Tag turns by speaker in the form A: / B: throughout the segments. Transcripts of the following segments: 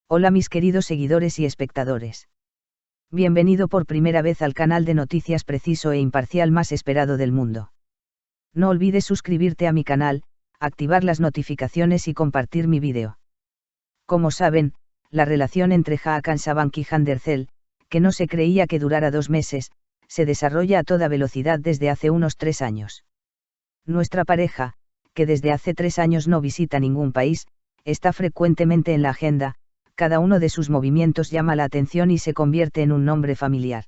A: Hola mis queridos seguidores y espectadores. Bienvenido por primera vez al canal de noticias preciso e imparcial más esperado del mundo. No olvides suscribirte a mi canal, activar las notificaciones y compartir mi vídeo. Como saben, la relación entre Hakan Sabanc y Handercel, que no se creía que durara 2 meses, se desarrolla a toda velocidad desde hace unos 3 años. Nuestra pareja, que desde hace 3 años no visita ningún país, está frecuentemente en la agenda. Cada uno de sus movimientos llama la atención y se convierte en un nombre familiar.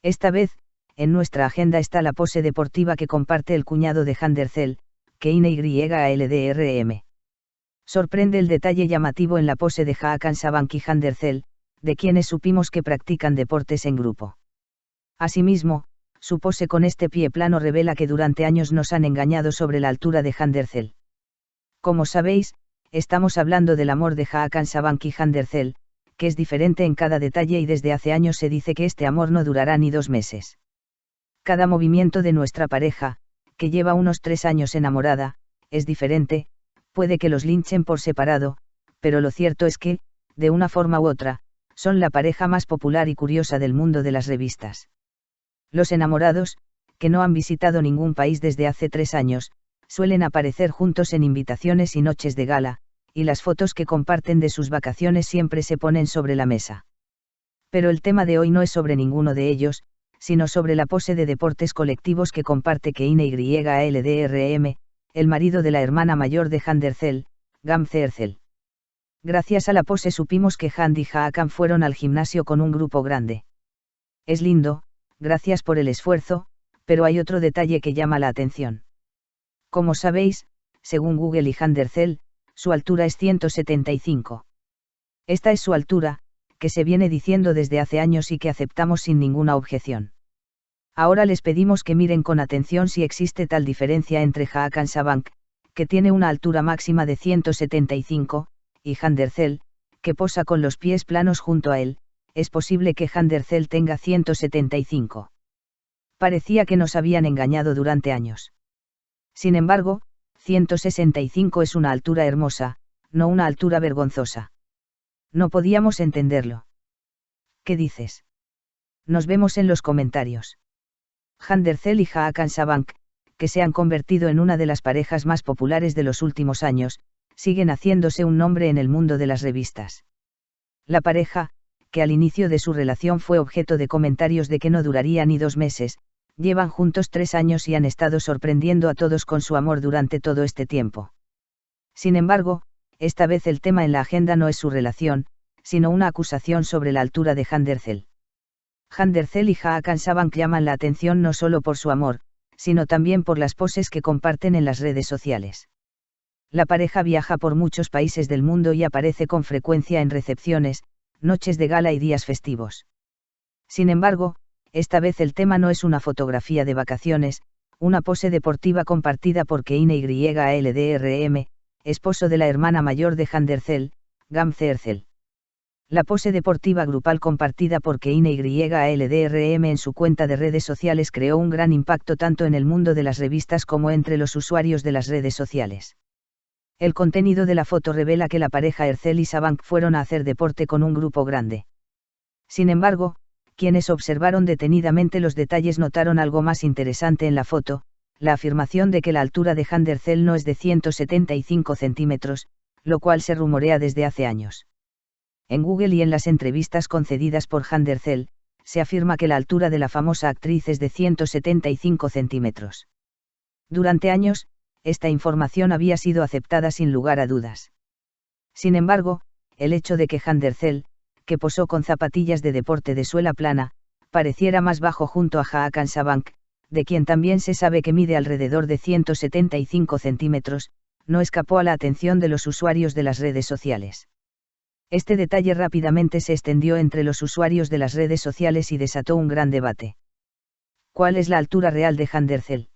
A: Esta vez, en nuestra agenda está la pose deportiva que comparte el cuñado de Handercel, Keine Yaldrm. Sorprende el detalle llamativo en la pose de Hakan Sabanc y Handercel, de quienes supimos que practican deportes en grupo. Asimismo, su pose con este pie plano revela que durante años nos han engañado sobre la altura de Handercel. Como sabéis, estamos hablando del amor de Hakan Sabanc y Handercel, que es diferente en cada detalle y desde hace años se dice que este amor no durará ni 2 meses. Cada movimiento de nuestra pareja, que lleva unos 3 años enamorada, es diferente, puede que los linchen por separado, pero lo cierto es que, de una forma u otra, son la pareja más popular y curiosa del mundo de las revistas. Los enamorados, que no han visitado ningún país desde hace 3 años, suelen aparecer juntos en invitaciones y noches de gala, y las fotos que comparten de sus vacaciones siempre se ponen sobre la mesa. Pero el tema de hoy no es sobre ninguno de ellos, sino sobre la pose de deportes colectivos que comparte Keine Yaldrm, el marido de la hermana mayor de Handercel, Gamze. Gracias a la pose supimos que Hand y Hakan fueron al gimnasio con un grupo grande. Es lindo, gracias por el esfuerzo, pero hay otro detalle que llama la atención. Como sabéis, según Google y Handercel, su altura es 175. Esta es su altura, que se viene diciendo desde hace años y que aceptamos sin ninguna objeción. Ahora les pedimos que miren con atención si existe tal diferencia entre Hakan Sabanc, que tiene una altura máxima de 175, y Handercel, que posa con los pies planos junto a él. Es posible que Handercel tenga 175. Parecía que nos habían engañado durante años. Sin embargo, 165 es una altura hermosa, no una altura vergonzosa. No podíamos entenderlo. ¿Qué dices? Nos vemos en los comentarios. Handercel y Hakan Sabanc, que se han convertido en una de las parejas más populares de los últimos años, siguen haciéndose un nombre en el mundo de las revistas. La pareja, que al inicio de su relación fue objeto de comentarios de que no duraría ni 2 meses, llevan juntos 3 años y han estado sorprendiendo a todos con su amor durante todo este tiempo. Sin embargo, esta vez el tema en la agenda no es su relación, sino una acusación sobre la altura de Handercel. Handercel y Hakan Sabanc llaman la atención no solo por su amor, sino también por las poses que comparten en las redes sociales. La pareja viaja por muchos países del mundo y aparece con frecuencia en recepciones, noches de gala y días festivos. Sin embargo, esta vez el tema no es una fotografía de vacaciones, una pose deportiva compartida por Keine Yaldrm, esposo de la hermana mayor de Handercel, Gamze. La pose deportiva grupal compartida por Keine Yaldrm en su cuenta de redes sociales creó un gran impacto tanto en el mundo de las revistas como entre los usuarios de las redes sociales. El contenido de la foto revela que la pareja Ercel y Sabanc fueron a hacer deporte con un grupo grande. Sin embargo, quienes observaron detenidamente los detalles notaron algo más interesante en la foto, la afirmación de que la altura de Handercel no es de 175 centímetros, lo cual se rumorea desde hace años. En Google y en las entrevistas concedidas por Handercel, se afirma que la altura de la famosa actriz es de 175 centímetros. Durante años, esta información había sido aceptada sin lugar a dudas. Sin embargo, el hecho de que Handercel, que posó con zapatillas de deporte de suela plana, pareciera más bajo junto a Hakan Sabanc, de quien también se sabe que mide alrededor de 175 centímetros, no escapó a la atención de los usuarios de las redes sociales. Este detalle rápidamente se extendió entre los usuarios de las redes sociales y desató un gran debate. ¿Cuál es la altura real de Handercel?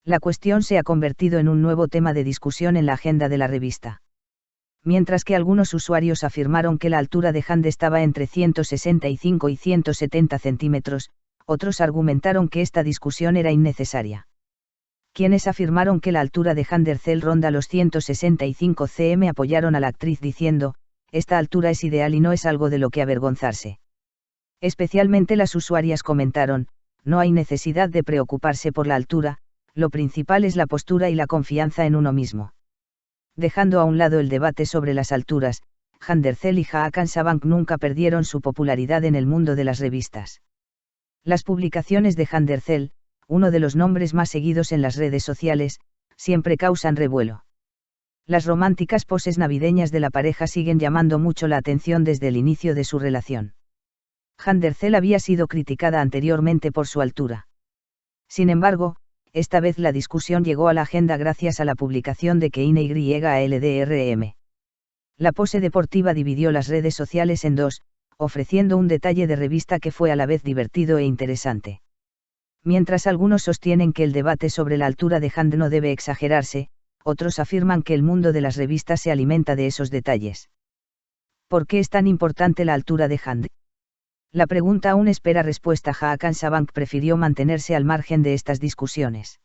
A: La cuestión se ha convertido en un nuevo tema de discusión en la agenda de la revista. Mientras que algunos usuarios afirmaron que la altura de Hand estaba entre 165 y 170 centímetros, otros argumentaron que esta discusión era innecesaria. Quienes afirmaron que la altura de Handercel ronda los 165 cm apoyaron a la actriz diciendo, esta altura es ideal y no es algo de lo que avergonzarse. Especialmente las usuarias comentaron, no hay necesidad de preocuparse por la altura, lo principal es la postura y la confianza en uno mismo. Dejando a un lado el debate sobre las alturas, Handercel y Hakan Sabank nunca perdieron su popularidad en el mundo de las revistas. Las publicaciones de Handercel, uno de los nombres más seguidos en las redes sociales, siempre causan revuelo. Las románticas poses navideñas de la pareja siguen llamando mucho la atención desde el inicio de su relación. Handercel había sido criticada anteriormente por su altura. Sin embargo, esta vez la discusión llegó a la agenda gracias a la publicación de Keine YALDRM. La pose deportiva dividió las redes sociales en dos, ofreciendo un detalle de revista que fue a la vez divertido e interesante. Mientras algunos sostienen que el debate sobre la altura de Hand no debe exagerarse, otros afirman que el mundo de las revistas se alimenta de esos detalles. ¿Por qué es tan importante la altura de Hand? La pregunta aún espera respuesta. Hakan Sabank prefirió mantenerse al margen de estas discusiones.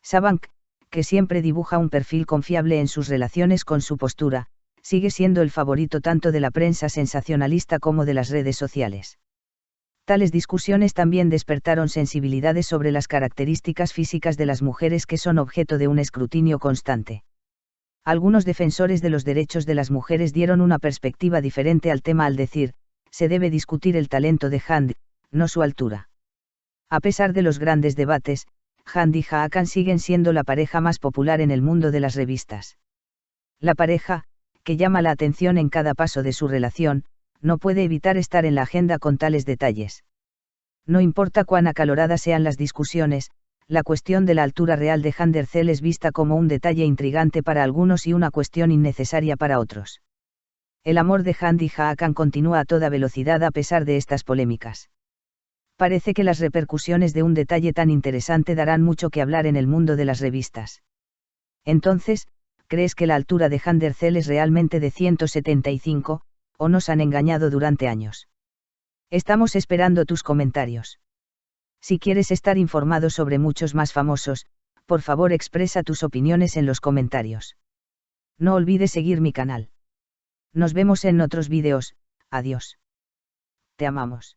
A: Sabank, que siempre dibuja un perfil confiable en sus relaciones con su postura, sigue siendo el favorito tanto de la prensa sensacionalista como de las redes sociales. Tales discusiones también despertaron sensibilidades sobre las características físicas de las mujeres que son objeto de un escrutinio constante. Algunos defensores de los derechos de las mujeres dieron una perspectiva diferente al tema al decir, se debe discutir el talento de Hand, no su altura. A pesar de los grandes debates, Hand y Hakan siguen siendo la pareja más popular en el mundo de las revistas. La pareja, que llama la atención en cada paso de su relación, no puede evitar estar en la agenda con tales detalles. No importa cuán acaloradas sean las discusiones, la cuestión de la altura real de Handercel es vista como un detalle intrigante para algunos y una cuestión innecesaria para otros. El amor de Hand y Hakan continúa a toda velocidad a pesar de estas polémicas. Parece que las repercusiones de un detalle tan interesante darán mucho que hablar en el mundo de las revistas. Entonces, ¿crees que la altura de Handercel es realmente de 175, o nos han engañado durante años? Estamos esperando tus comentarios. Si quieres estar informado sobre muchos más famosos, por favor expresa tus opiniones en los comentarios. No olvides seguir mi canal. Nos vemos en otros vídeos, adiós. Te amamos.